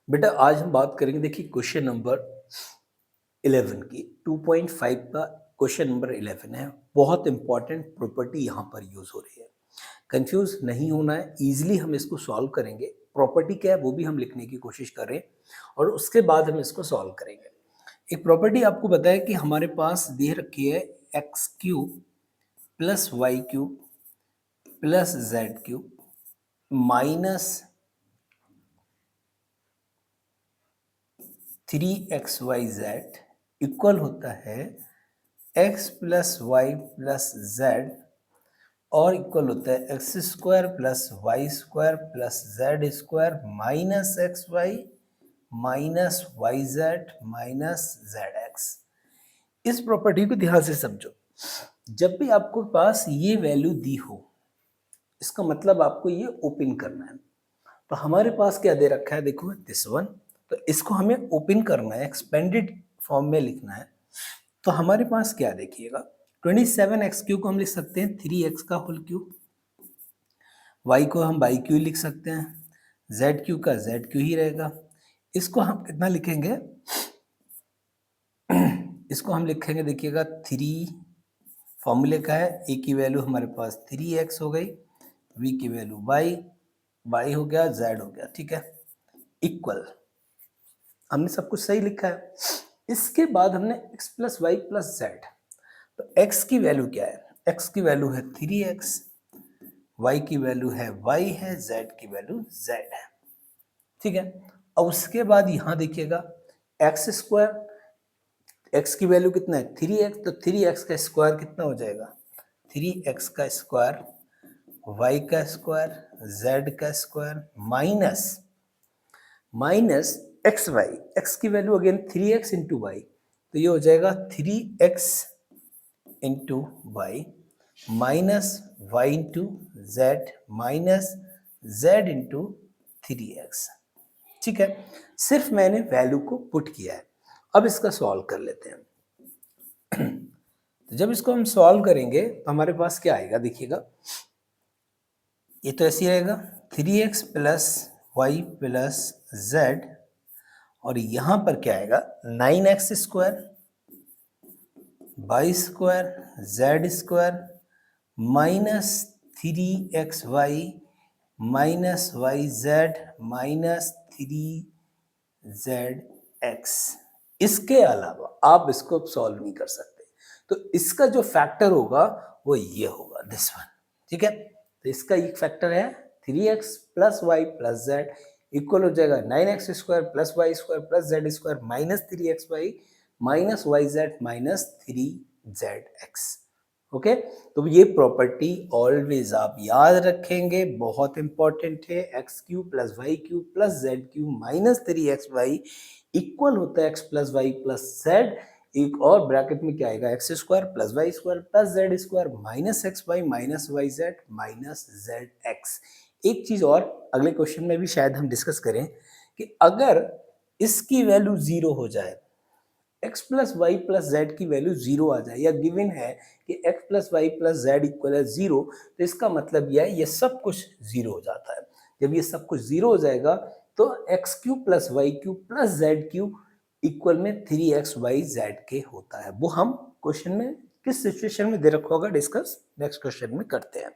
बेटा आज हम बात करेंगे। देखिए क्वेश्चन नंबर 11 की 2.5 का क्वेश्चन नंबर 11 है। बहुत इंपॉर्टेंट प्रॉपर्टी यहाँ पर यूज हो रही है। कंफ्यूज नहीं होना है, इजीली हम इसको सॉल्व करेंगे। प्रॉपर्टी क्या है वो भी हम लिखने की कोशिश कर रहे हैं और उसके बाद हम इसको सॉल्व करेंगे। एक प्रॉपर्टी आपको बताया कि हमारे पास दे रखी है x cube plus y cube plus z cube minus 3xyz equal होता है x plus y plus z और इक्वल होता है x square plus y square plus z square minus x y minus y z minus z x. इस property को ध्यान से समझो। जब भी आपको पास ये वैल्यू दी हो, इसका मतलब आपको ये ओपन करना है। तो हमारे पास क्या दे रखा है, देखो दिस वन। तो इसको हमें ओपन करना है, एक्सपेंडेड फॉर्म में लिखना है। तो हमारे पास क्या देखिएगा, 27x³ को हम लिख सकते हैं 3x का होल क्यूब, y को हम y क्यूब लिख सकते हैं, z³ का z क्यूब ही रहेगा। इसको हम कितना लिखेंगे, इसको हम लिखेंगे देखिएगा 3, फॉर्मूले का है a की वैल्यू हमारे पास 3x हो गई, v की वैल्यू y हो गया, z हो गया, ठीक है, इक्वल। हमने सब कुछ सही लिखा है। इसके बाद हमने x plus y plus z, तो x की वैल्यू क्या है, x की वैल्यू है 3x, y की वैल्यू है y है, z की वैल्यू z है, ठीक है। अब उसके बाद यहाँ देखिएगा एक्स स्क्वायर, x की वैल्यू कितना है 3x, तो 3x का स्क्वायर कितना हो जाएगा 3x का स्क्वायर, y का स्क्वायर, z का square minus x y, x की value again 3x into y, तो ये हो जाएगा 3x into y minus y into z minus z into 3x, ठीक है। सिर्फ मैंने वैल्यू को पुट किया है। अब इसका सॉल्व कर लेते हैं। तो जब इसको हम सॉल्व करेंगे तो हमारे पास क्या आएगा, देखिएगा ये तो ऐसे ही आएगा 3x plus y plus z, और यहां पर क्या आएगा 9x square y square z square minus 3xy minus y z minus 3zx। इसके अलावा आप इसको सॉल्व नहीं कर सकते, तो इसका जो फैक्टर होगा वो ये होगा दिस वन, ठीक है। तो इसका एक फैक्टर है 3x plus y plus z equal हो जाएगा 9x square plus y square plus z square minus 3xy minus y z minus 3zx। Okay, तो ये प्रॉपर्टी ऑलवेज आप याद रखेंगे, बहुत इंपॉर्टेंट है। X cube plus y cube plus z cube minus 3xy equal होता है x plus y plus z, एक और ब्रैकेट में क्या आएगा x square plus y square plus z square minus x y minus y z minus z x. एक चीज और अगले क्वेश्चन में भी शायद हम डिस्कस करें कि अगर इसकी वैल्यू जीरो हो जाए, x plus y plus z की वैल्यू जीरो आ जाए, या गिवन है कि x plus y plus z equal है जीरो, तो इसका मतलब यह है ये सब कुछ जीरो हो जाता है। जब ये सब कुछ जीरो हो जाएगा तो x cube plus y cube plus z cube equal में 3xy के होता है। वो हम क्वेश्चन में किस सिचुएशन में दे रखा होगा डिस्कस नेक्स्ट क्वेश्चन में करते हैं।